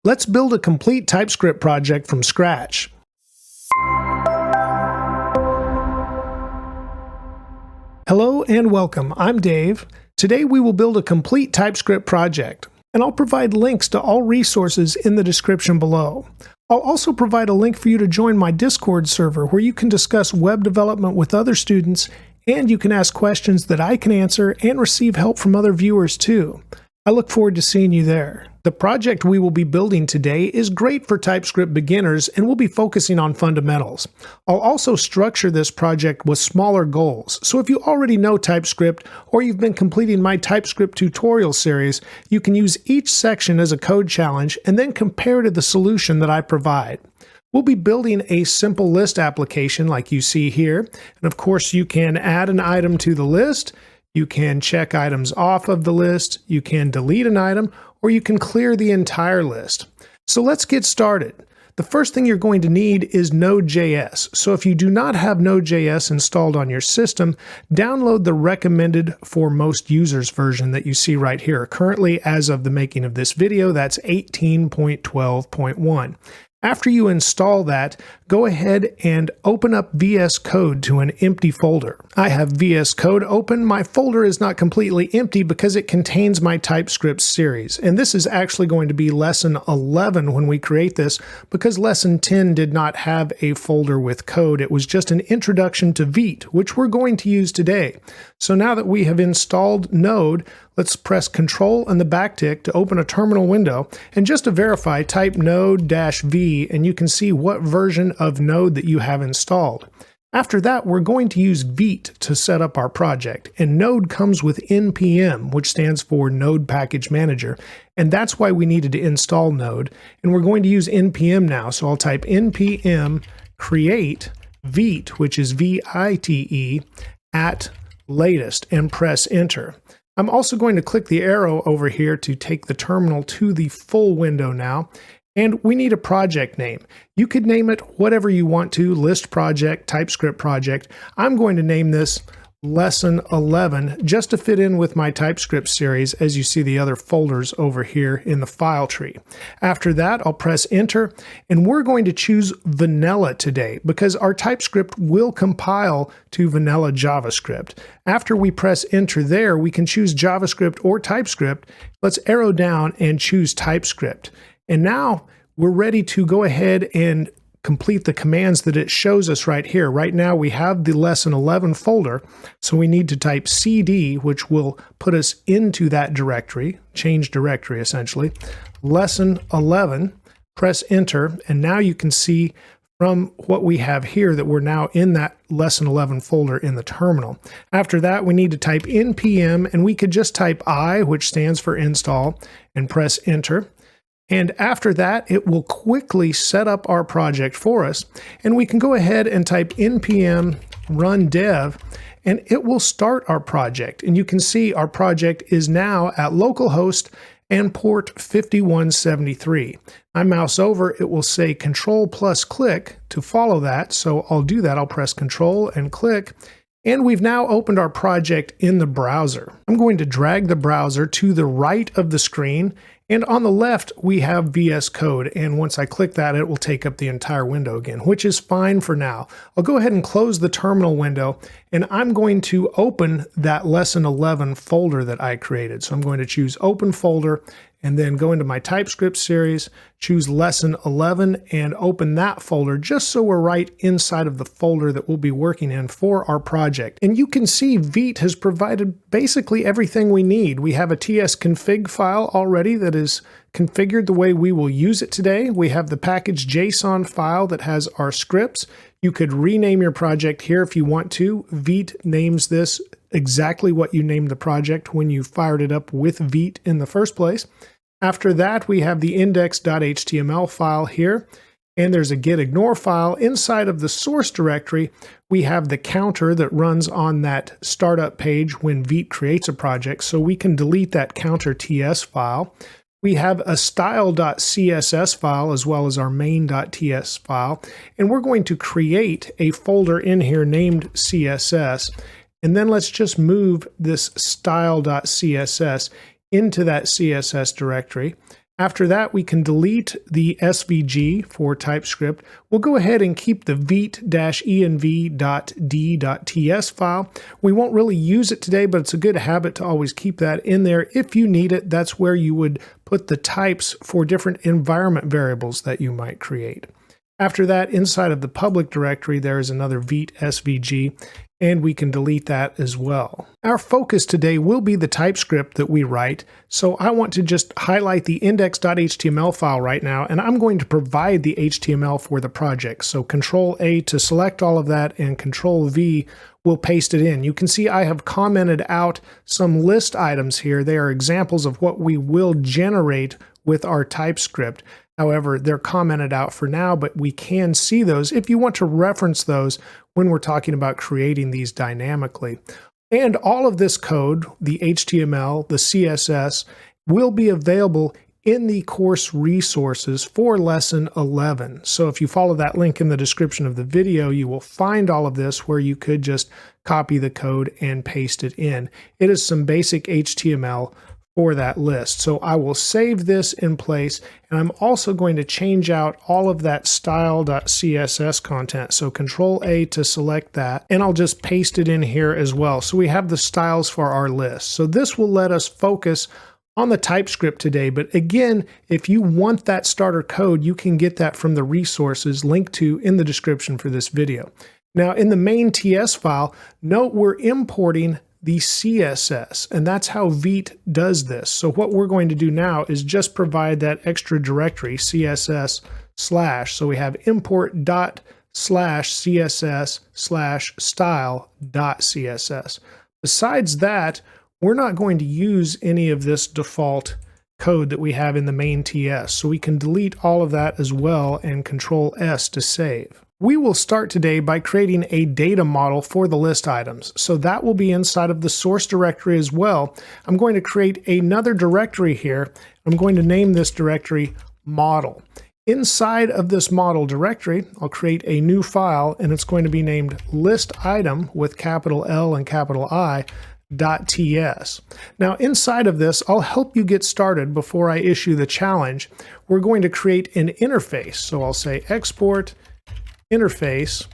Let's build a complete TypeScript project from scratch. Hello and welcome. I'm Dave. Today we will build a complete TypeScript project, and I'll provide links to all resources in the description below. I'll also provide a link for you to join my Discord server where you can discuss web development with other students, and you can ask questions that I can answer and receive help from other viewers too. I look forward to seeing you there. The project we will be building today is great for TypeScript beginners, and we'll be focusing on fundamentals. I'll also structure this project with smaller goals, so if you already know TypeScript or you've been completing my TypeScript tutorial series, you can use each section as a code challenge and then compare to the solution that I provide. We'll be building a simple list application like you see here, and of course you can add an item to the list, you can check items off of the list, you can delete an item, or you can clear the entire list. So let's get started. The first thing you're going to need is Node.js. So if you do not have Node.js installed on your system, download the recommended for most users version that you see right here. Currently, as of the making of this video, that's 18.12.1. After you install that, go ahead and open up VS Code to an empty folder. I have VS Code open. My folder is not completely empty because it contains my TypeScript series. And this is actually going to be lesson 11 when we create this, because lesson 10 did not have a folder with code. It was just an introduction to Vite, which we're going to use today. So now that we have installed Node, let's press Control and the backtick to open a terminal window. And just to verify, type node-v and you can see what version of Node that you have installed. After that, we're going to use Vite to set up our project. And Node comes with npm, which stands for Node Package Manager. And that's why we needed to install Node. And we're going to use npm now. So I'll type npm create Vite, which is Vite, at latest, and press enter. I'm also going to click the arrow over here to take the terminal to the full window now. And we need a project name. You could name it whatever you want to, list project, TypeScript project. I'm going to name this lesson 11 just to fit in with my TypeScript series as you see the other folders over here in the file tree. After that, I'll press enter, and we're going to choose vanilla today because our TypeScript will compile to vanilla JavaScript. After we press enter there, we can choose JavaScript or TypeScript. Let's arrow down and choose TypeScript. And now we're ready to go ahead and complete the commands that it shows us right here. Right now we have the lesson 11 folder, so we need to type cd, which will put us into that directory, change directory essentially, lesson 11, press enter, and now you can see from what we have here that we're now in that lesson 11 folder in the terminal. After that, we need to type npm, and we could just type I, which stands for install, and press enter. And after that, it will quickly set up our project for us. And we can go ahead and type npm run dev, and it will start our project. And you can see our project is now at localhost and port 5173. I mouse over, it will say Control plus click to follow that. So I'll do that. I'll press Control and click. And we've now opened our project in the browser. I'm going to drag the browser to the right of the screen, and on the left we have VS Code, and once I click that it will take up the entire window again, which is fine for now. I'll go ahead and close the terminal window, and I'm going to open that lesson 11 folder that I created. So I'm going to choose open folder, and then go into my TypeScript series, choose lesson 11, and open that folder just so we're right inside of the folder that we'll be working in for our project. And you can see Vite has provided basically everything we need. We have a tsconfig file already that is configured the way we will use it today. We have the package.json file that has our scripts. You could rename your project here if you want to. Vite names this exactly what you named the project when you fired it up with Vite in the first place. After that, we have the index.html file here, and there's a getignore file. Inside of the source directory, we have the counter that runs on that startup page when Vite creates a project, so we can delete that counter ts file. We have a style.css file as well as our main.ts file, and we're going to create a folder in here named CSS. And then let's just move this style.css into that CSS directory. After that, we can delete the SVG for TypeScript. We'll go ahead and keep the vite-env.d.ts file. We won't really use it today, but it's a good habit to always keep that in there. If you need it, that's where you would put the types for different environment variables that you might create. After that, inside of the public directory, there is another Vite SVG, and we can delete that as well. Our focus today will be the TypeScript that we write, so I want to just highlight the index.html file right now, and I'm going to provide the HTML for the project. So Control-A to select all of that, and Control-V will paste it in. You can see I have commented out some list items here. They are examples of what we will generate with our TypeScript. However, they're commented out for now, but we can see those if you want to reference those when we're talking about creating these dynamically. And all of this code, the HTML, the CSS, will be available in the course resources for lesson 11. So if you follow that link in the description of the video, you will find all of this where you could just copy the code and paste it in. It is some basic HTML for that list. So I will save this in place, and I'm also going to change out all of that style.css content. So Control-A to select that, and I'll just paste it in here as well. So we have the styles for our list. So this will let us focus on the TypeScript today, but again, if you want that starter code, you can get that from the resources linked to in the description for this video. Now in the main.ts file, note we're importing the CSS, and that's how Vite does this. So what we're going to do now is just provide that extra directory, CSS /, so we have import./css/style.css. Besides that, we're not going to use any of this default code that we have in the main.ts, so we can delete all of that as well and Control-S to save. We will start today by creating a data model for the list items. So that will be inside of the source directory as well. I'm going to create another directory here. I'm going to name this directory model. Inside of this model directory, I'll create a new file, and it's going to be named ListItem with capital L and capital I .ts. Now inside of this, I'll help you get started before I issue the challenge. We're going to create an interface. So I'll say export interface,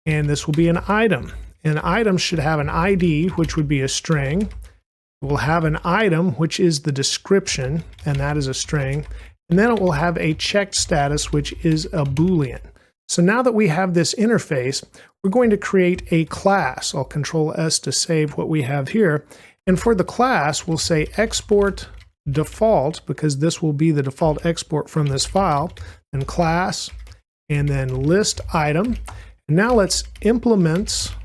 and this will be an item. An item should have an ID, which would be a string. We'll have an item, which is the description, and that is a string. And then it will have a checked status, which is a Boolean. So now that we have this interface, we're going to create a class. I'll Control-S to save what we have here. And for the class, we'll say export default, because this will be the default export from this file, and class, and then list item. Now let's implement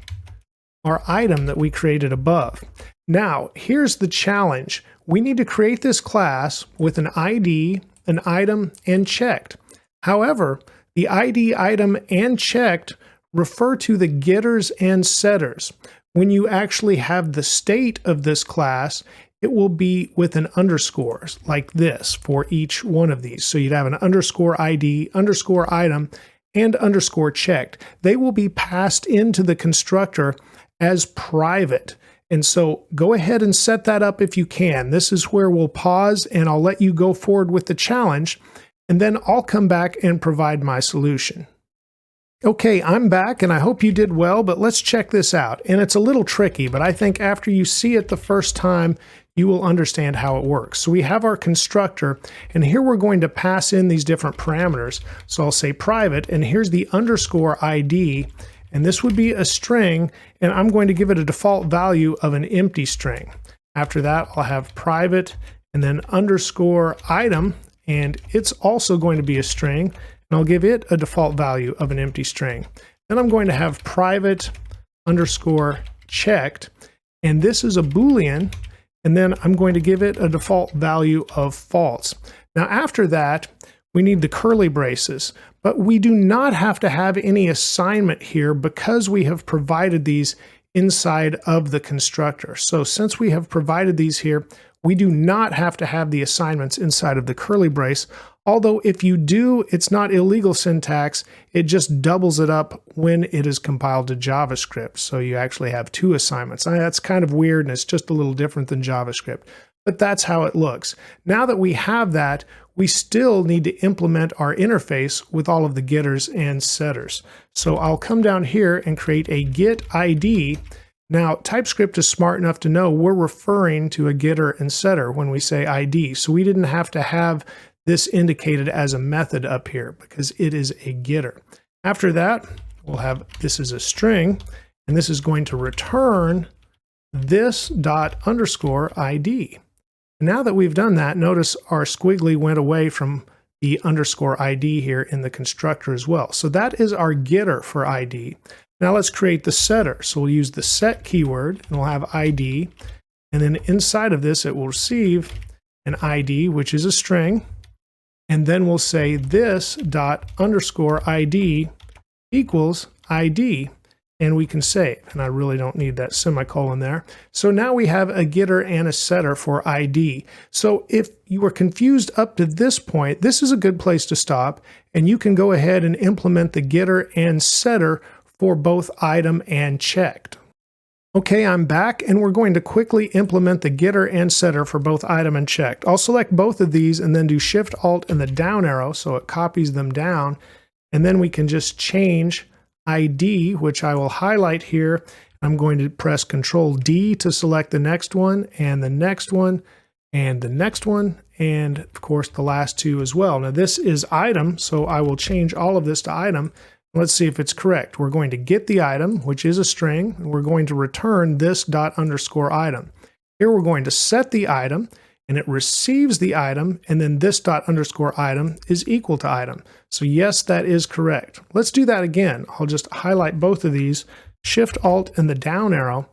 our item that we created above. Now, here's the challenge. We need to create this class with an ID, an item, and checked. However, the ID, item, and checked refer to the getters and setters. When you actually have the state of this class, it will be with an underscore like this for each one of these. So you'd have an underscore ID, underscore item, and underscore checked. They will be passed into the constructor as private. And so go ahead and set that up if you can. This is where we'll pause, and I'll let you go forward with the challenge, and then I'll come back and provide my solution. Okay, I'm back, and I hope you did well, but let's check this out. And it's a little tricky, but I think after you see it the first time, you will understand how it works. So we have our constructor, and here we're going to pass in these different parameters. So I'll say private, and here's the underscore ID, and this would be a string, and I'm going to give it a default value of an empty string. After that, I'll have private, and then underscore item, and it's also going to be a string, and I'll give it a default value of an empty string. Then I'm going to have private underscore checked, and this is a Boolean, and then I'm going to give it a default value of false. Now after that, we need the curly braces, but we do not have to have any assignment here because we have provided these inside of the constructor. So since we have provided these here, we do not have to have the assignments inside of the curly brace. Although if you do, it's not illegal syntax, it just doubles it up when it is compiled to JavaScript. So you actually have two assignments. That's kind of weird, and it's just a little different than JavaScript. but that's how it looks. Now that we have that, we still need to implement our interface with all of the getters and setters. So I'll come down here and create a get ID. Now, TypeScript is smart enough to know we're referring to a getter and setter when we say ID. So we didn't have to have this indicated as a method up here because it is a getter. After that, we'll have this is a string, and this is going to return this dot underscore ID. Now that we've done that, notice our squiggly went away from the underscore ID here in the constructor as well. So that is our getter for ID. Now let's create the setter. So we'll use the set keyword, and we'll have ID. And then inside of this, it will receive an ID, which is a string. And then we'll say this dot underscore ID equals ID. And we can save. And I really don't need that semicolon there. So now we have a getter and a setter for ID. So if you were confused up to this point, this is a good place to stop. And you can go ahead and implement the getter and setter for both item and checked. Okay, I'm back, and we're going to quickly implement the getter and setter for both item and checked. I'll select both of these and then do Shift Alt and the down arrow so it copies them down. And then we can just change ID, which I will highlight here. I'm going to press Control D to select the next one, and the next one, and the next one, and of course the last two as well. Now this is item, so I will change all of this to item. Let's see if it's correct. We're going to get the item, which is a string, and we're going to return this dot underscore item. Here we're going to set the item, and it receives the item, and then this dot underscore item is equal to item. So yes, that is correct. Let's do that again. I'll just highlight both of these, Shift Alt and the down arrow,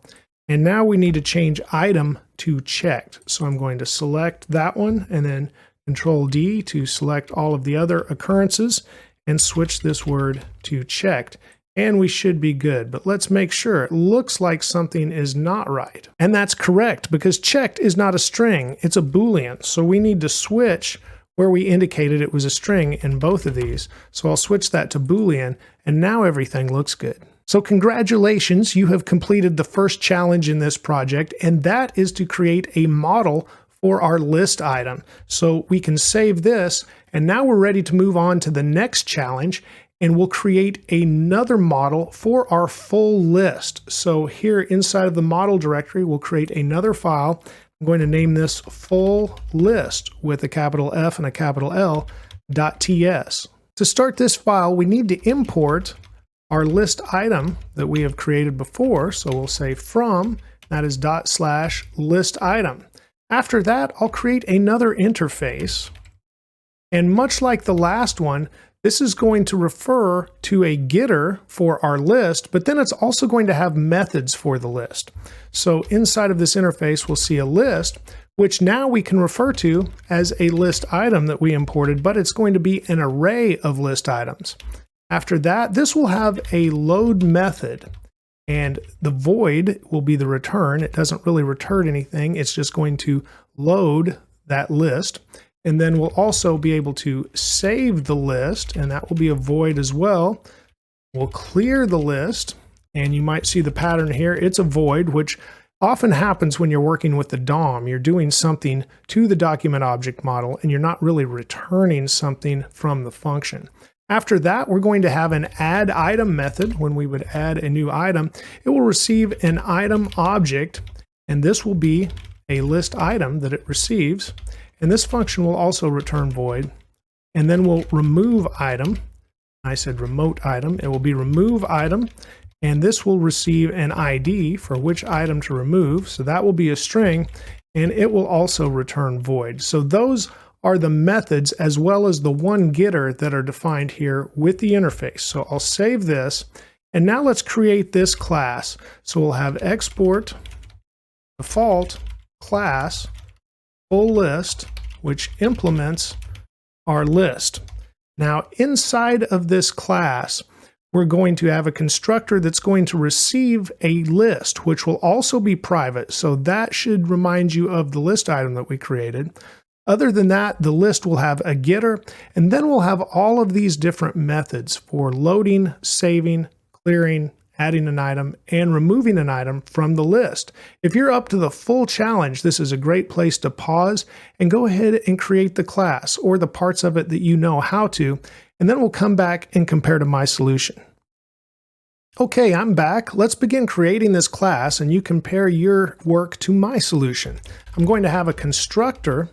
and now we need to change item to checked. So I'm going to select that one, and then Control D to select all of the other occurrences, and switch this word to checked. And we should be good, but let's make sure. It looks like something is not right. And that's correct, because checked is not a string, it's a Boolean. So we need to switch where we indicated it was a string in both of these. So I'll switch that to Boolean, and now everything looks good. So congratulations, you have completed the first challenge in this project, and that is to create a model for our list item. So we can save this, and now we're ready to move on to the next challenge, and we'll create another model for our full list. So here inside of the model directory, we'll create another file. I'm going to name this FullList with a capital F and a capital L .ts. To start this file, we need to import our list item that we have created before. So we'll say from, that is /list_item. After that, I'll create another interface. And much like the last one, this is going to refer to a getter for our list, but then it's also going to have methods for the list. So inside of this interface, we'll see a list, which now we can refer to as a list item that we imported, but it's going to be an array of list items. After that, this will have a load method, and the void will be the return. It doesn't really return anything. It's just going to load that list. And then we'll also be able to save the list, and that will be a void as well. We'll clear the list, and you might see the pattern here. It's a void, which often happens when you're working with the DOM. You're doing something to the document object model, and you're not really returning something from the function. After that, we're going to have an add item method. When we would add a new item, it will receive an item object, and this will be a list item that it receives. And this function will also return void. And then we'll remove item. I said remote item. It will be remove item. And this will receive an ID for which item to remove. So that will be a string. And it will also return void. So those are the methods as well as the one getter that are defined here with the interface. So I'll save this. And now let's create this class. So we'll have export default class FullList, which implements our list. Now, inside of this class, we're going to have a constructor that's going to receive a list, which will also be private. So that should remind you of the list item that we created. Other than that, the list will have a getter, and then we'll have all of these different methods for loading, saving, clearing, adding an item, and removing an item from the list. If you're up to the full challenge, this is a great place to pause and go ahead and create the class or the parts of it that you know how to, and then we'll come back and compare to my solution. Okay, I'm back. Let's begin creating this class and you compare your work to my solution. I'm going to have a constructor,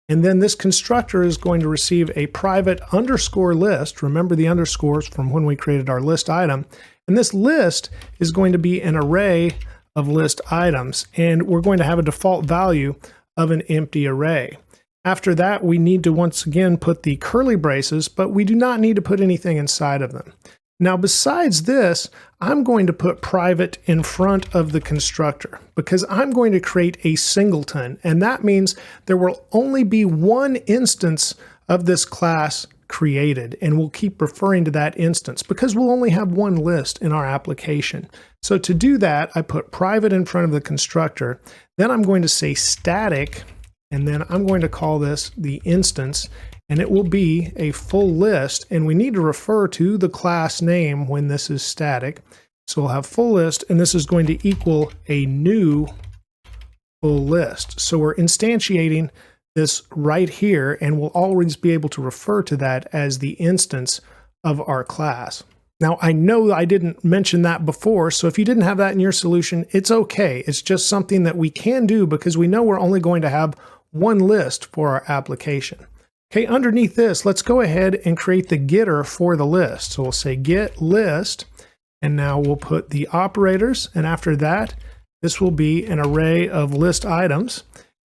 and then this constructor is going to receive a private underscore list. Remember the underscores from when we created our list item. And this list is going to be an array of list items, and we're going to have a default value of an empty array. After that, we need to once again put the curly braces, but we do not need to put anything inside of them. Now, besides this, I'm going to put private in front of the constructor because I'm going to create a singleton, and that means there will only be one instance of this class created, and we'll keep referring to that instance because we'll only have one list in our application. So to do that, I put private in front of the constructor, then I'm going to say static, and then I'm going to call this the instance, and it will be a full list, and we need to refer to the class name when this is static. So we'll have full list, and this is going to equal a new full list. So we're instantiating this right here, and we'll always be able to refer to that as the instance of our class. Now, I know I didn't mention that before, so if you didn't have that in your solution, it's okay. It's just something that we can do because we know we're only going to have one list for our application. Okay, underneath this, let's go ahead and create the getter for the list. So we'll say get list, and now we'll put the operators, and after that, this will be an array of list items.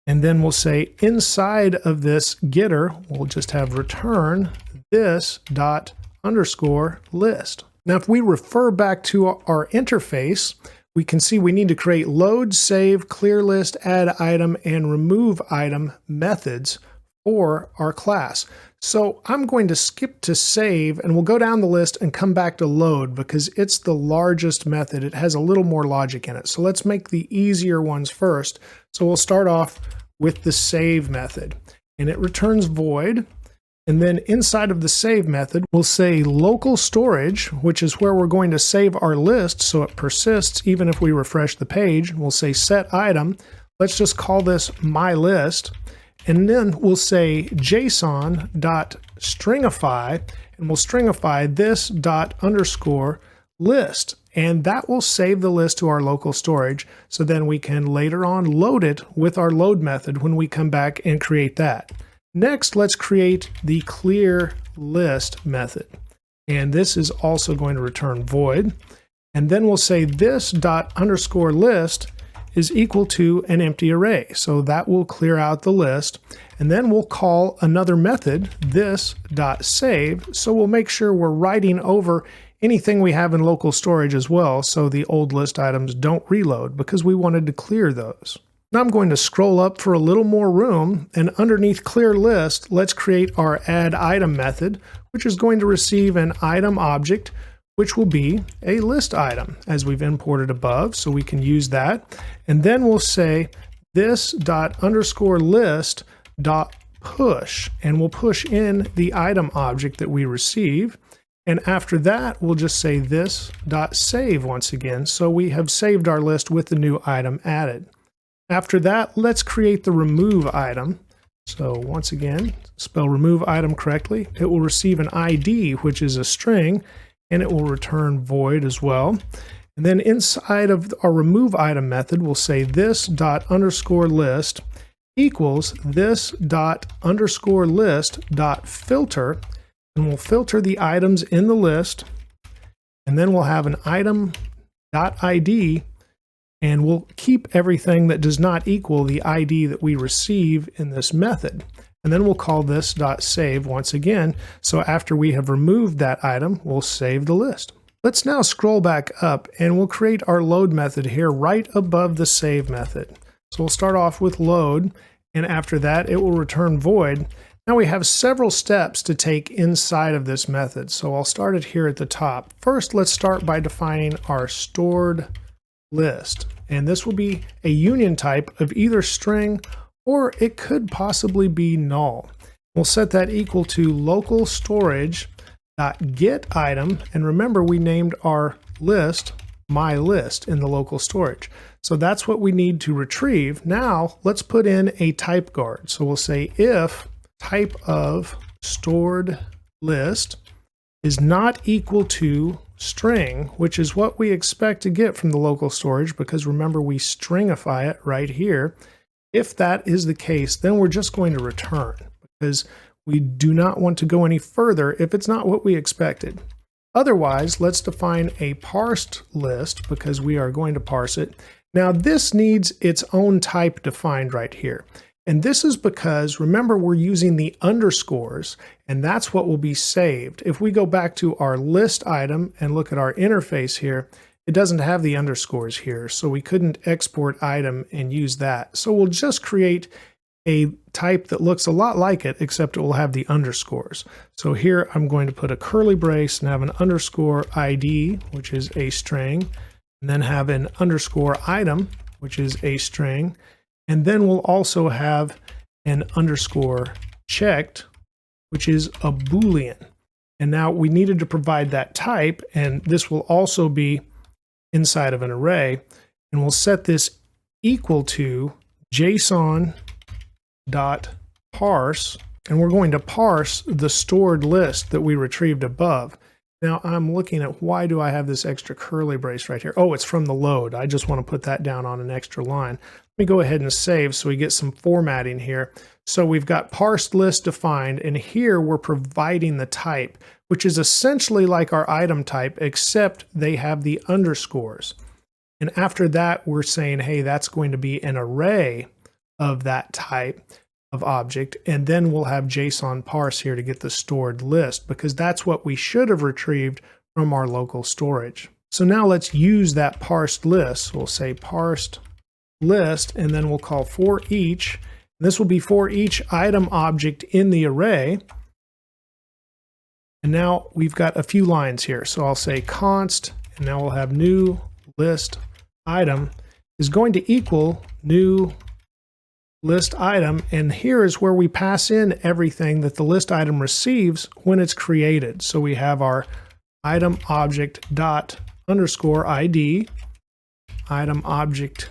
And then we'll say inside of this getter, we'll just have return this dot underscore list. Now, if we refer back to our interface, we can see we need to create load, save, clear list, add item, and remove item methods for our class. So I'm going to skip to save, and we'll go down the list and come back to load because it's the largest method. It has a little more logic in it. So let's make the easier ones first. So we'll start off with the save method, and it returns void. And then inside of the save method, we'll say local storage, which is where we're going to save our list so it persists even if we refresh the page. We'll say set item. Let's just call this my list. And then we'll say JSON.stringify, and we'll stringify this dot underscore list. And that will save the list to our local storage. So then we can later on load it with our load method when we come back and create that. Next, let's create the clear list method. And this is also going to return void. And then we'll say this dot underscore list is equal to an empty array. So that will clear out the list. And then we'll call another method, this dot save. So we'll make sure we're writing over anything we have in local storage as well, so the old list items don't reload because we wanted to clear those. Now I'm going to scroll up for a little more room, and underneath clear list, let's create our add item method, which is going to receive an item object, which will be a list item as we've imported above, so we can use that. And then we'll say this dot underscore list dot push, and we'll push in the item object that we receive. And after that, we'll just say this dot save once again, so we have saved our list with the new item added. After that, let's create the remove item. So once again, spell remove item correctly. It will receive an ID, which is a string, and it will return void as well. And then inside of our remove item method, we'll say this dot underscore list equals this dot underscore list dot filter, and we'll filter the items in the list, and then we'll have an item dot ID, and we'll keep everything that does not equal the ID that we receive in this method. And then we'll call this dot save once again. So after we have removed that item, we'll save the list. Let's now scroll back up, and we'll create our load method here right above the save method. So we'll start off with load, and after that it will return void. Now we have several steps to take inside of this method, so I'll start it here at the top. First, let's start by defining our stored list, and this will be a union type of either string or it could possibly be null. We'll set that equal to local storage dot get item, and remember we named our list my list in the local storage. So that's what we need to retrieve. Now let's put in a type guard. So we'll say if type of stored list is not equal to string, which is what we expect to get from the local storage, because remember we stringify it right here. If that is the case, then we're just going to return, because we do not want to go any further if it's not what we expected. Otherwise, let's define a parsed list, because we are going to parse it. Now this needs its own type defined right here. And this is because, remember, we're using the underscores, and that's what will be saved. If we go back to our list item and look at our interface here, it doesn't have the underscores here, so we couldn't export item and use that. So we'll just create a type that looks a lot like it, except it will have the underscores. So here I'm going to put a curly brace and have an underscore ID, which is a string, and then have an underscore item, which is a string, and then we'll also have an underscore checked, which is a Boolean. And now we needed to provide that type, and this will also be inside of an array, and we'll set this equal to JSON.parse, and we're going to parse the stored list that we retrieved above. Now I'm looking at, why do I have this extra curly brace right here? Oh, it's from the load. I just want to put that down on an extra line. Let me go ahead and save so we get some formatting here. So we've got parsed list defined, and here we're providing the type, which is essentially like our item type, except they have the underscores. And after that, we're saying, hey, that's going to be an array of that type of object, and then we'll have JSON parse here to get the stored list, because that's what we should have retrieved from our local storage. So now let's use that parsed list. We'll say parsed list, and then we'll call for each. This will be for each item object in the array. And now we've got a few lines here. So I'll say const, and now we'll have new list item is going to equal new list item, and here is where we pass in everything that the list item receives when it's created. So we have our item object dot underscore ID, item object,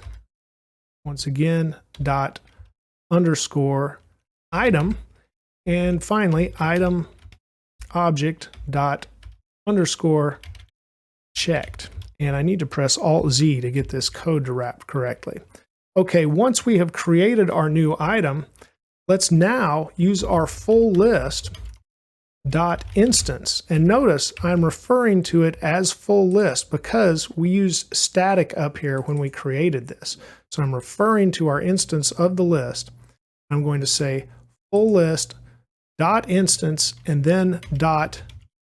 once again, dot underscore item, and finally item object dot underscore checked. And I need to press Alt Z to get this code to wrap correctly. Okay, once we have created our new item, let's now use our full list dot instance. And notice I'm referring to it as full list because we used static up here when we created this. So I'm referring to our instance of the list. I'm going to say full list dot instance and then dot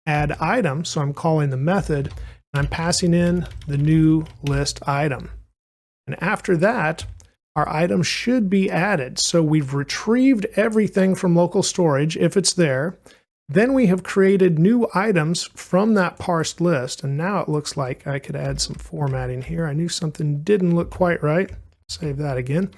add item. So I'm calling the method, and I'm passing in the new list item. And after that, our item should be added. So we've retrieved everything from local storage if it's there. Then we have created new items from that parsed list. And now it looks like I could add some formatting here. I knew something didn't look quite right. Save that again.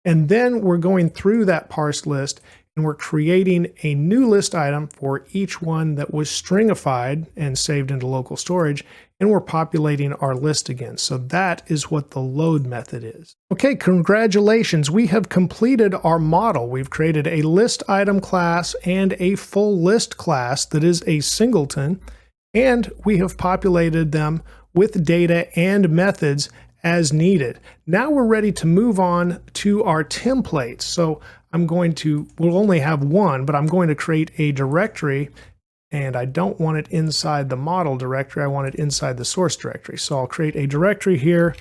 And then we're going through that parsed list, and we're creating a new list item for each one that was stringified and saved into local storage, and we're populating our list again. So that is what the load method is. Okay, congratulations. We have completed our model. We've created a list item class and a full list class that is a singleton, and we have populated them with data and methods as needed. Now we're ready to move on to our templates. So we'll only have one, but I'm going to create a directory, and I don't want it inside the model directory. I want it inside the source directory. So I'll create a directory here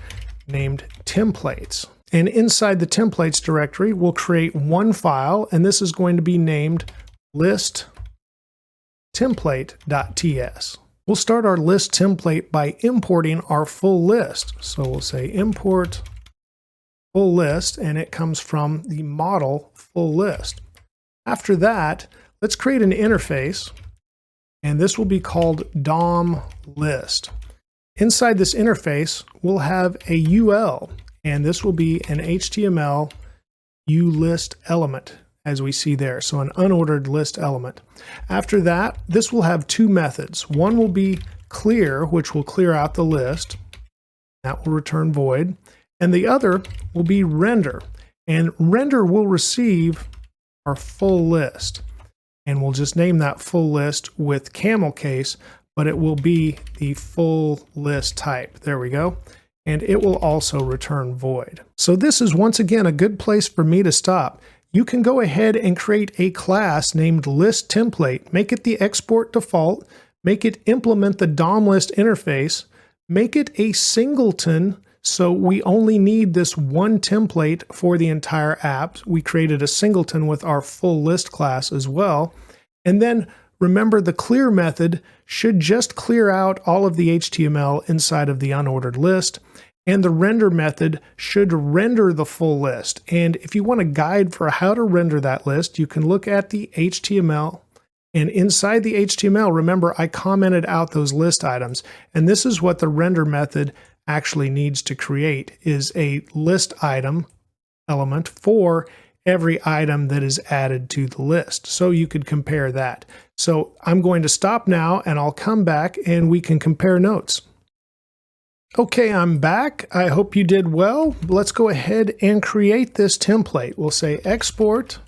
named templates. And inside the templates directory, we'll create one file, and this is going to be named ListTemplate.ts. We'll start our list template by importing our full list. So we'll say import full list, and it comes from the model full list. After that, let's create an interface, and this will be called DOM list. Inside this interface, we'll have a UL, and this will be an HTML uList element, as we see there. So an unordered list element. After that, this will have two methods. One will be clear, which will clear out the list. That will return void. And the other will be render. And render will receive our full list. And we'll just name that full list with camel case, but it will be the full list type. There we go. And it will also return void. So this is once again a good place for me to stop. You can go ahead and create a class named ListTemplate, make it the export default, make it implement the DOM list interface, make it a singleton, so we only need this one template for the entire app. We created a singleton with our full list class as well. And then remember, the clear method should just clear out all of the HTML inside of the unordered list. And the render method should render the full list. And if you want a guide for how to render that list, you can look at the HTML. And inside the HTML, remember, I commented out those list items. And this is what the render method actually needs to create, is a list item element for every item that is added to the list. So you could compare that. So I'm going to stop now and I'll come back and we can compare notes. Okay, I'm back. I hope you did well. Let's go ahead and create this template. We'll say export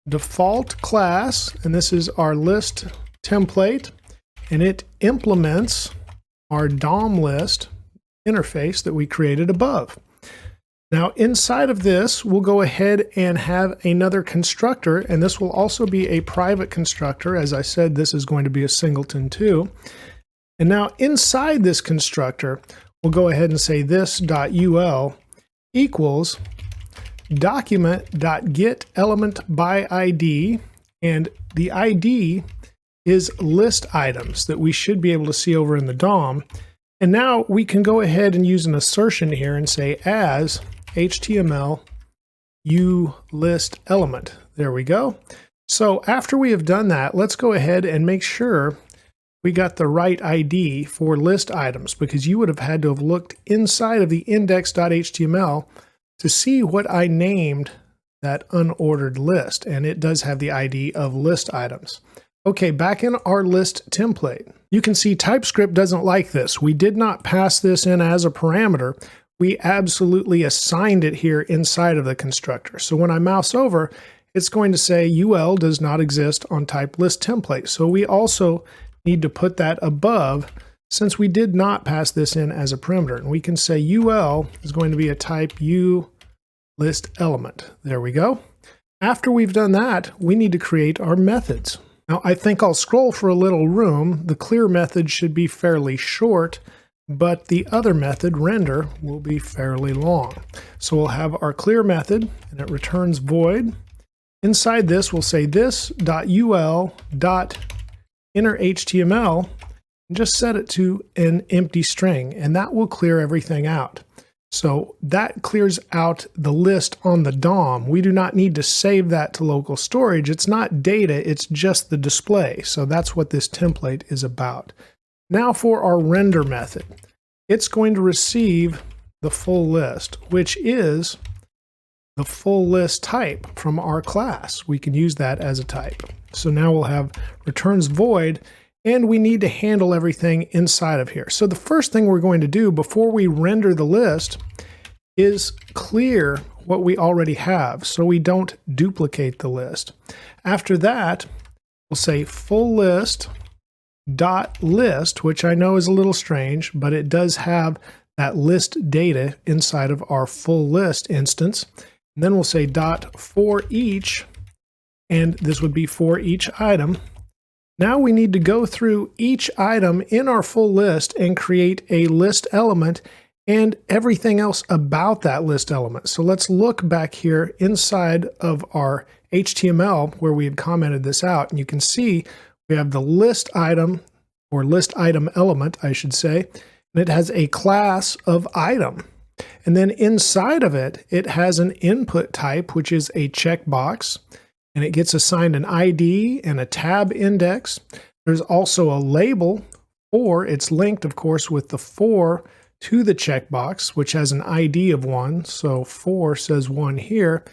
default class, and this is our list template, and it implements our DOM list interface that we created above. Now inside of this, we'll go ahead and have another constructor, and this will also be a private constructor. As I said, this is going to be a singleton too. And now inside this constructor, we'll go ahead and say this.ul equals document.getElementById, and the ID is list items that we should be able to see over in the DOM. And now we can go ahead and use an assertion here and say as HTML uListElement. There we go. So after we have done that, let's go ahead and make sure we got the right ID for list items, because you would have had to have looked inside of the index.html to see what I named that unordered list, and it does have the ID of list items. Okay, back in our list template, you can see TypeScript doesn't like this. We did not pass this in as a parameter. We absolutely assigned it here inside of the constructor. So when I mouse over, it's going to say UL does not exist on type list template. So we also need to put that above, since we did not pass this in as a parameter. And we can say UL is going to be a type uListElement. There we go. After we've done that, we need to create our methods. Now I think I'll scroll for a little room. The clear method should be fairly short, but the other method, render, will be fairly long. So we'll have our clear method, and it returns void. Inside this, we'll say this.ul.innerHTML, and just set it to an empty string, and that will clear everything out. So that clears out the list on the DOM. We do not need to save that to local storage. It's not data, it's just the display. So that's what this template is about. Now for our render method. It's going to receive the full list, which is the full list type from our class. We can use that as a type. So now we'll have returns void, and we need to handle everything inside of here. So the first thing we're going to do before we render the list is clear what we already have so we don't duplicate the list. After that, we'll say full list dot list, which I know is a little strange, but it does have that list data inside of our full list instance. And then we'll say dot for each, and this would be for each item. Now we need to go through each item in our full list and create a list element and everything else about that list element. So let's look back here inside of our HTML where we had commented this out, and you can see we have the list item, or list item element, I should say, and it has a class of item. And then inside of it, it has an input type, which is a checkbox, and it gets assigned an ID and a tab index. There's also a label for, it's linked, of course, with the for to the checkbox, which has an ID of 1. So for says 1 here.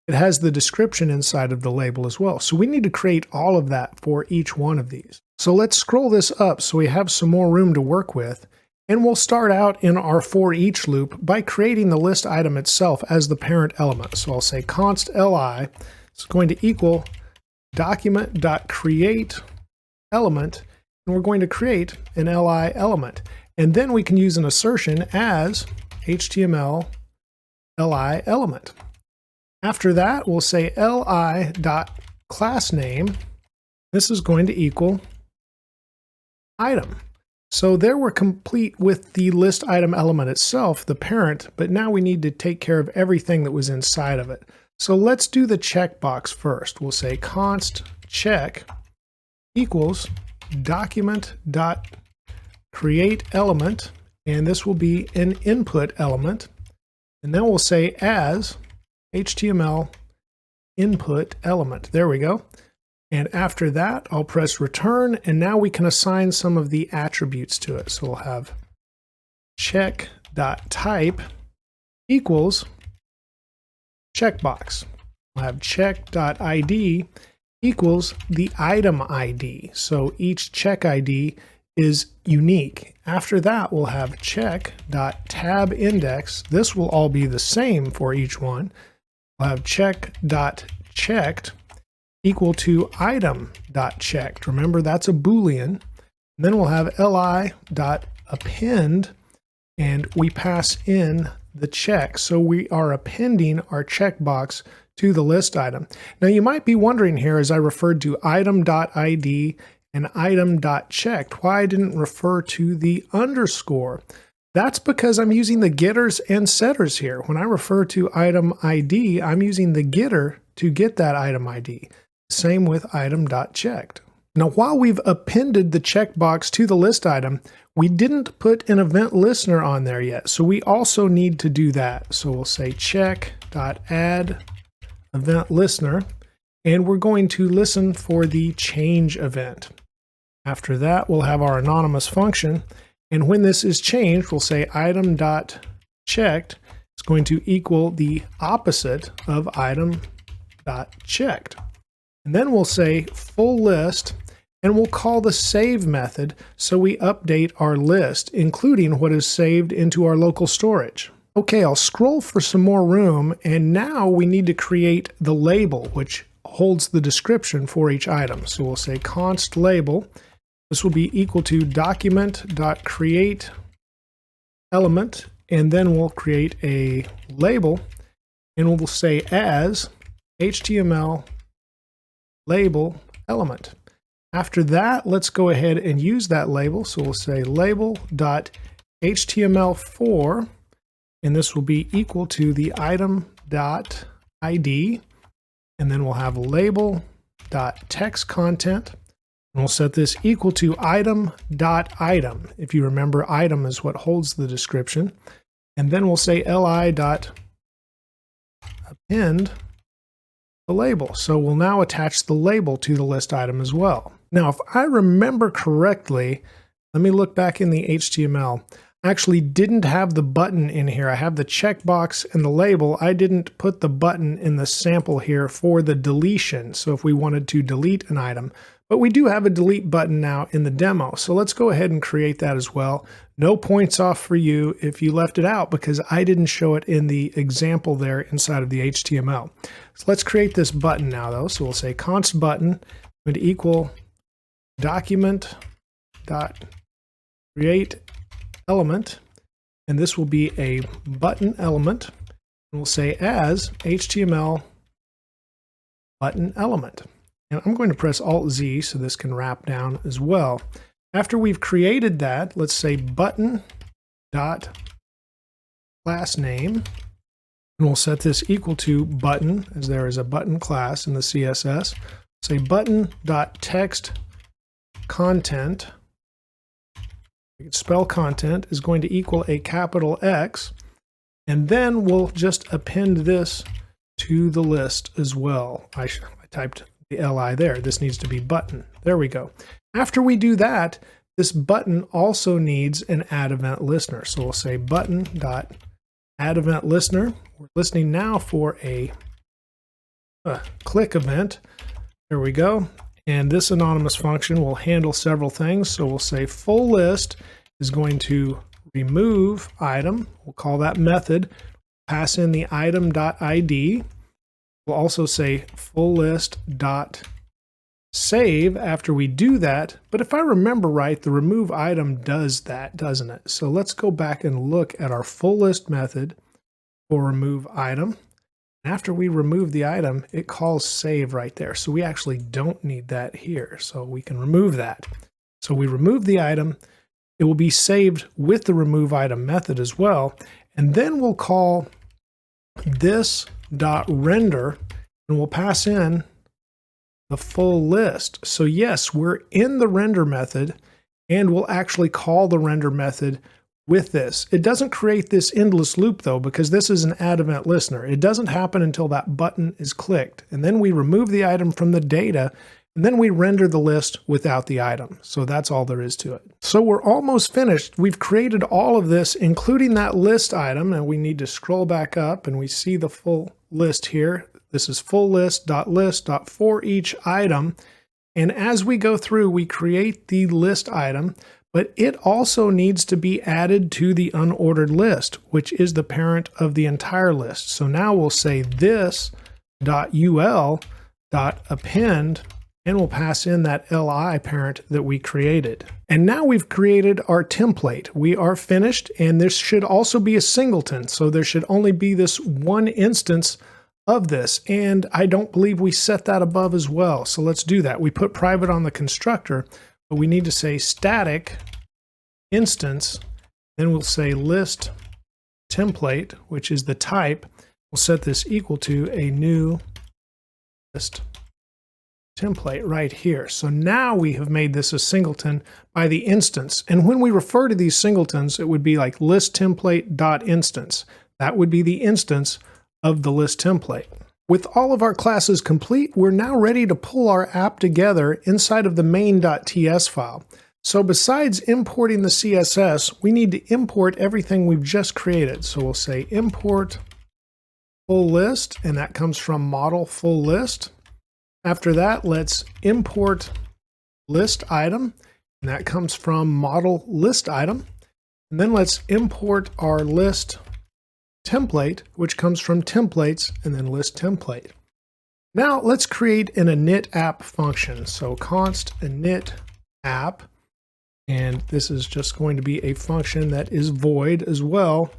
It has the description inside of the label as well. So we need to create all of that for each one of these. So let's scroll this up so we have some more room to work with. And we'll start out in our for each loop by creating the list item itself as the parent element. So I'll say const li is going to equal document.create element, and we're going to create an li element. And then we can use an assertion as HTML li element. After that, we'll say li.className. This is going to equal item. So there we're complete with the list item element itself, the parent, but now we need to take care of everything that was inside of it. So let's do the checkbox first. We'll say const check equals document.create element, and this will be an input element. And then we'll say as HTML input element. There we go. And after that, I'll press return, and now we can assign some of the attributes to it. So we'll have check.type equals checkbox. We'll have check.id equals the item ID. So each check ID is unique. After that, we'll have check.tabIndex. This will all be the same for each one. We'll have check.checked equal to item.checked. Remember, that's a Boolean. And then we'll have li.append, and we pass in the check. So we are appending our checkbox to the list item. Now you might be wondering here, as I referred to item.id and item.checked, why I didn't refer to the underscore. That's because I'm using the getters and setters here. When I refer to item ID, I'm using the getter to get that item ID. Same with item.checked. Now, while we've appended the checkbox to the list item, we didn't put an event listener on there yet. So we also need to do that. So we'll say check.add event listener, and we're going to listen for the change event. After that, we'll have our anonymous function. And when this is changed, we'll say item.checked is going to equal the opposite of item.checked. And then we'll say FullList, and we'll call the save method so we update our list, including what is saved into our local storage. Okay, I'll scroll for some more room, and now we need to create the label, which holds the description for each item. So we'll say const label. This will be equal to document.create element, and then we'll create a label, and we'll say as HTML label element. After that, let's go ahead and use that label. So we'll say label.html4, and this will be equal to the item.id, and then we'll have label.textContent, and we'll set this equal to item.item. If you remember, item is what holds the description. And then we'll say li.append the label. So we'll now attach the label to the list item as well. Now, if I remember correctly, let me look back in the HTML. I actually didn't have the button in here. I have the checkbox and the label. I didn't put the button in the sample here for the deletion. So if we wanted to delete an item, but we do have a delete button now in the demo. So let's go ahead and create that as well. No points off for you if you left it out because I didn't show it in the example there inside of the HTML. So let's create this button now though. So we'll say const button going to equal document.create element, and this will be a button element, and we'll say as HTML button element. And I'm going to press Alt-Z so this can wrap down as well. After we've created that, let's say button.className, and we'll set this equal to button, as there is a button class in the CSS. Say button.textContent, we can spell content, is going to equal a capital X, and then we'll just append this to the list as well. I typed the LI there. This needs to be button. There we go. After we do that, this button also needs an add event listener. So we'll say button.add event listener. We're listening now for a click event. There we go. And this anonymous function will handle several things. So we'll say FullList is going to remove item. We'll call that method. Pass in the item.id. We'll also say FullList.save after we do that. But if I remember right, the remove item does that, doesn't it? So let's go back and look at our FullList method for remove item. After we remove the item, it calls save right there. So we actually don't need that here. So we can remove that. So we remove the item. It will be saved with the remove item method as well. And then we'll call this.render and we'll pass in the full list. So yes, we're in the render method and we'll actually call the render method with this. It doesn't create this endless loop though, because this is an add event listener. It doesn't happen until that button is clicked. And then we remove the item from the data and then we render the list without the item. So that's all there is to it. So we're almost finished. We've created all of this, including that list item. And we need to scroll back up and we see the full list here. This is FullList.list.forEachItem. And as we go through, we create the list item, but it also needs to be added to the unordered list, which is the parent of the entire list. So now we'll say this.ul.append, and we'll pass in that li parent that we created. And now we've created our template. We are finished, and this should also be a singleton. So there should only be this one instance of this, and I don't believe we set that above as well. So let's do that. We put private on the constructor, but we need to say static instance, then we'll say list template, which is the type. We'll set this equal to a new list template right here. So now we have made this a singleton by the instance. And when we refer to these singletons, it would be like ListTemplate.instance. That would be the instance of the list template. With all of our classes complete, we're now ready to pull our app together inside of the main.ts file. So besides importing the CSS, we need to import everything we've just created. So we'll say import full list, and that comes from model full list. After that, let's import list item, and that comes from model list item. And then let's import our list template, which comes from templates, and then list template. Now let's create an init app function. So const init app, and this is just going to be a function that is void as well.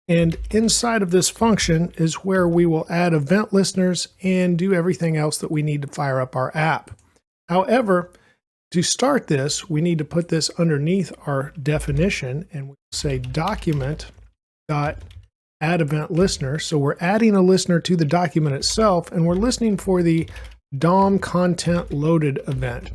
And inside of this function is where we will add event listeners and do everything else that we need to fire up our app. However, to start this, we need to put this underneath our definition, and we'll say document.add event listener. So we're adding a listener to the document itself, and we're listening for the DOM content loaded event.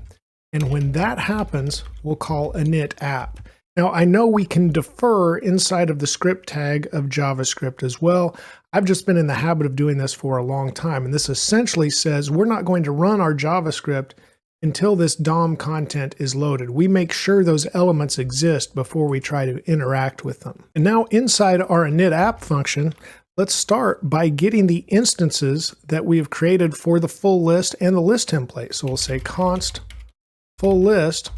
And when that happens, we'll call init app. Now I know we can defer inside of the script tag of JavaScript as well. I've just been in the habit of doing this for a long time. And this essentially says we're not going to run our JavaScript until this DOM content is loaded. We make sure those elements exist before we try to interact with them. And now inside our init app function, let's start by getting the instances that we have created for the full list and the list template. So we'll say const full list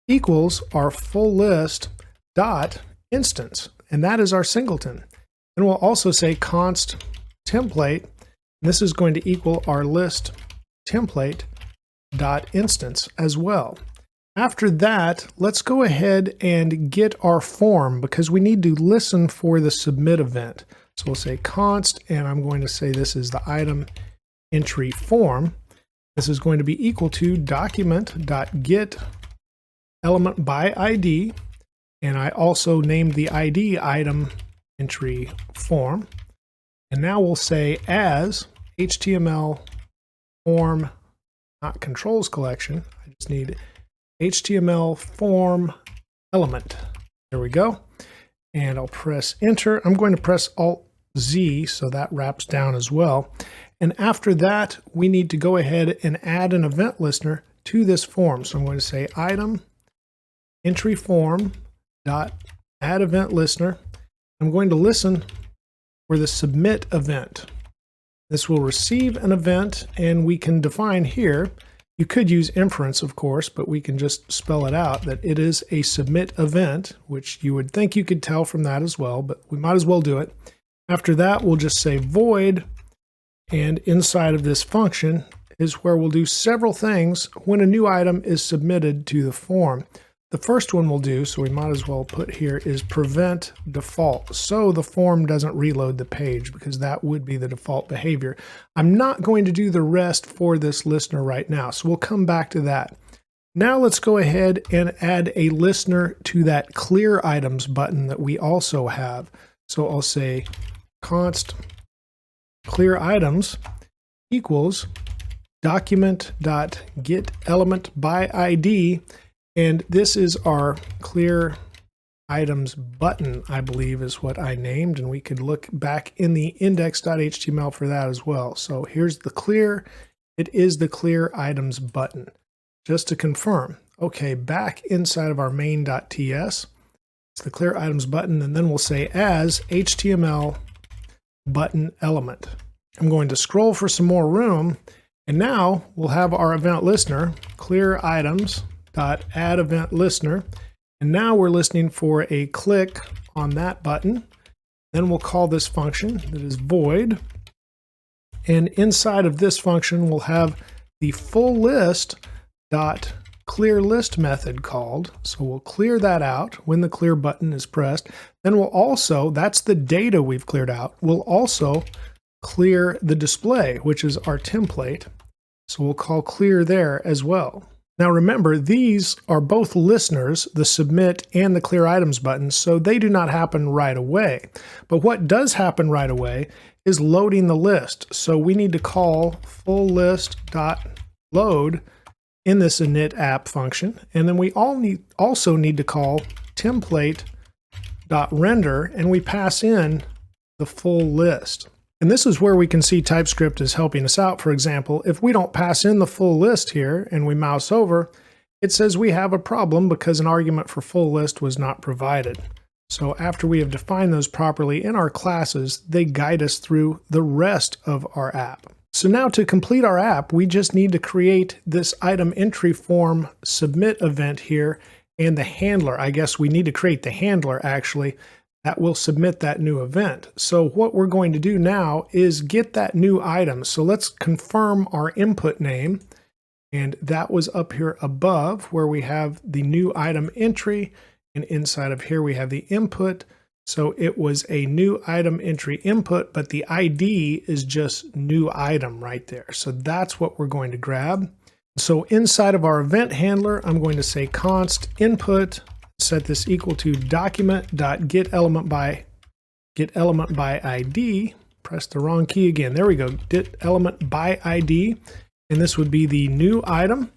equals our full list dot instance, and that is our singleton. And we'll also say const template, and this is going to equal our list template dot instance as well. After that, let's go ahead and get our form, because we need to listen for the submit event. So we'll say const, and I'm going to say this is the item entry form. This is going to be equal to document.get element by ID, and I also named the ID item entry form. And now we'll say as HTML form, not controls collection. I just need HTML form element. There we go. And I'll press enter. I'm going to press Alt Z so that wraps down as well. And after that, we need to go ahead and add an event listener to this form. So I'm going to say item entry form dot add event listener. I'm going to listen for the submit event. This will receive an event, and we can define here You could use inference, of course, but we can just spell it out that it is a submit event, which you would think you could tell from that as well, but we might as well do it. After that, we'll just say void, and inside of this function is where we'll do several things when a new item is submitted to the form. The first one we'll do, so we might as well put here, is prevent default. So the form doesn't reload the page, because that would be the default behavior. I'm not going to do the rest for this listener right now, so we'll come back to that. Now let's go ahead and add a listener to that clear items button that we also have. So I'll say const clear items equals document.getElementById. And this is our clear items button, I believe is what I named. And we could look back in the index.html for that as well. So here's the clear. It is the clear items button. Just to confirm. Okay, back inside of our main.ts, it's the clear items button. And then we'll say as HTML button element. I'm going to scroll for some more room. And now we'll have our event listener, clear items. Add event listener, and now we're listening for a click on that button. Then we'll call this function that is void, and inside of this function we'll have the FullList.clearList method called. So we'll clear that out when the clear button is pressed. Then we'll also, that's the data we've cleared out, we'll also clear the display, which is our template. So we'll call clear there as well. Now remember, these are both listeners, the submit and the clear items buttons, so they do not happen right away. But what does happen right away is loading the list. So we need to call FullList.load in this init app function. And then we also need to call template.render, and we pass in the full list. And this is where we can see TypeScript is helping us out. For example, if we don't pass in the full list here and we mouse over, it says we have a problem because an argument for full list was not provided. So after we have defined those properly in our classes, they guide us through the rest of our app. So now to complete our app, we just need to create this item entry form submit event here and the handler. I guess we need to create the handler actually that will submit that new event. So what we're going to do now is get that new item. So let's confirm our input name. And that was up here above where we have the new item entry. And inside of here we have the input. So it was a new item entry input, but the ID is just new item right there. So that's what we're going to grab. So inside of our event handler, I'm going to say const input, set this equal to document.getElementById. Press the wrong key again. There we go. GetElementById. And this would be the new item.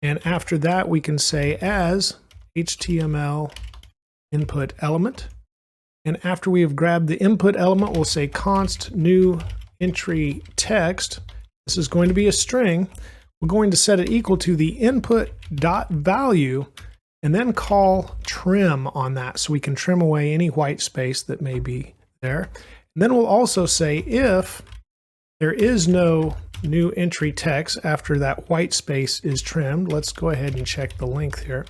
And after that, we can say as HTML input element. And after we have grabbed the input element, we'll say const new entry text. This is going to be a string. We're going to set it equal to the input.value. And then call trim on that so we can trim away any white space that may be there. And then we'll also say if there is no new entry text after that white space is trimmed, let's go ahead and check the length here.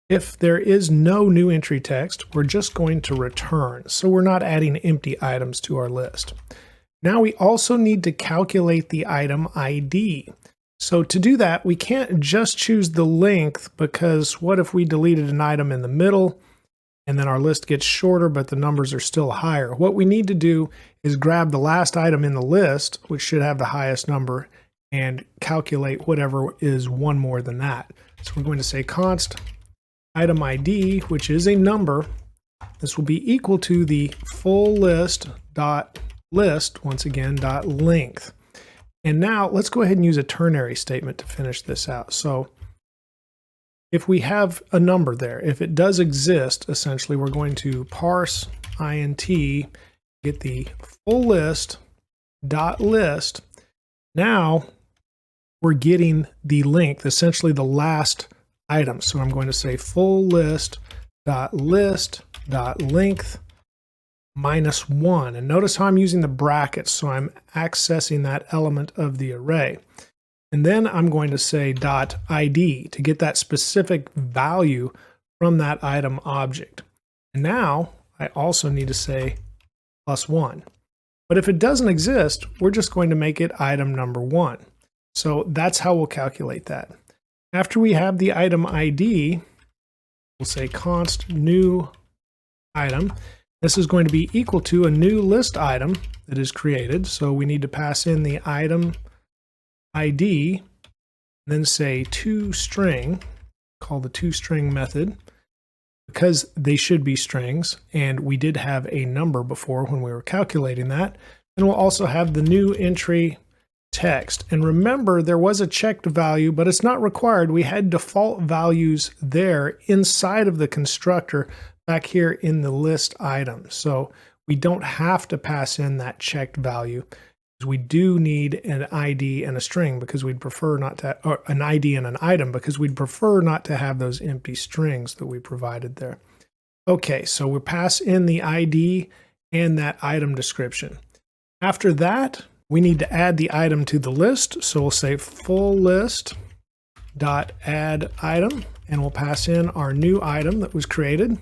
If there is no new entry text, we're just going to return. So we're not adding empty items to our list. Now we also need to calculate the item ID. So to do that, we can't just choose the length, because what if we deleted an item in the middle and then our list gets shorter but the numbers are still higher? What we need to do is grab the last item in the list, which should have the highest number, and calculate whatever is one more than that. So we're going to say const item ID, which is a number. This will be equal to the FullList.list, once again, .length. And now let's go ahead and use a ternary statement to finish this out. So if we have a number there, if it does exist, essentially we're going to parse int, get the FullList.list. Now we're getting the length, essentially the last item. So I'm going to say FullList.list.length -1. And notice how I'm using the brackets, so I'm accessing that element of the array. And then I'm going to say .id to get that specific value from that item object. And now I also need to say +1. But if it doesn't exist, we're just going to make it item number 1. So that's how we'll calculate that. After we have the item ID, we'll say const new item. This is going to be equal to a new list item that is created. So we need to pass in the item ID, then say toString, call the toString method, because they should be strings, and we did have a number before when we were calculating that. And we'll also have the new entry text. And remember, there was a checked value, but it's not required. We had default values there inside of the constructor back here in the list item. So we don't have to pass in that checked value. We do need an ID and a string because we'd prefer not to, or an ID and an item because we'd prefer not to have those empty strings that we provided there. Okay, so we pass in the ID and that item description. After that, we need to add the item to the list. So we'll say FullList .add item, and we'll pass in our new item that was created.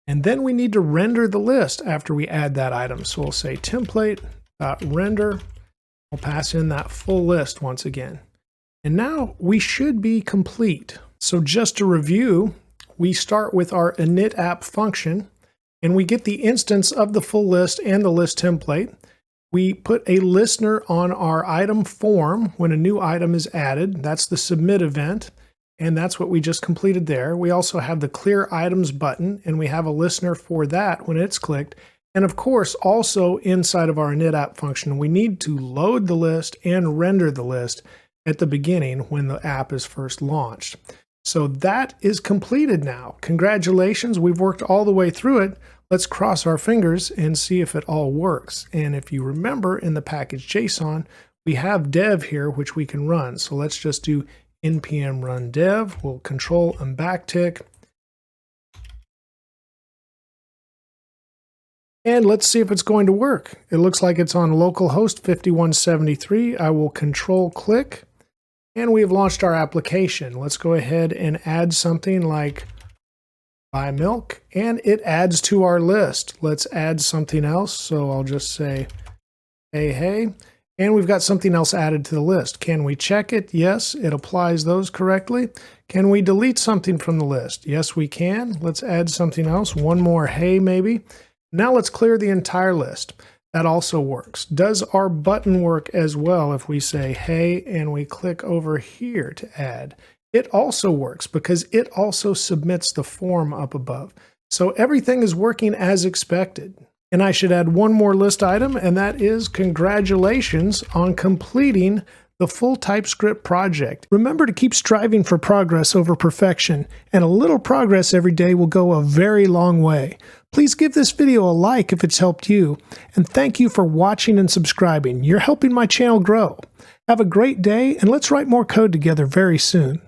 And then we need to render the list after we add that item. So we'll say template.render. We'll pass in that full list once again. And now we should be complete. So just to review, we start with our init app function, and we get the instance of the full list and the list template. We put a listener on our item form when a new item is added. That's the submit event, and that's what we just completed there. We also have the clear items button, and we have a listener for that when it's clicked. And of course, also inside of our init app function, we need to load the list and render the list at the beginning when the app is first launched. So that is completed now. Congratulations, we've worked all the way through it. Let's cross our fingers and see if it all works. And if you remember in the package.json, we have dev here, which we can run. So let's just do npm run dev. We'll control and backtick. And let's see if it's going to work. It looks like it's on localhost 5173. I will control click, and we have launched our application. Let's go ahead and add something like buy milk, and it adds to our list. Let's add something else. So I'll just say, hey, and we've got something else added to the list. Can we check it? Yes, it applies those correctly. Can we delete something from the list? Yes, we can. Let's add something else. One more hey maybe. Now let's clear the entire list. That also works. Does our button work as well if we say hey and we click over here to add? It also works because it also submits the form up above. So everything is working as expected. And I should add one more list item, and that is congratulations on completing the full TypeScript project. Remember to keep striving for progress over perfection, and a little progress every day will go a very long way. Please give this video a like if it's helped you, and thank you for watching and subscribing. You're helping my channel grow. Have a great day, and let's write more code together very soon.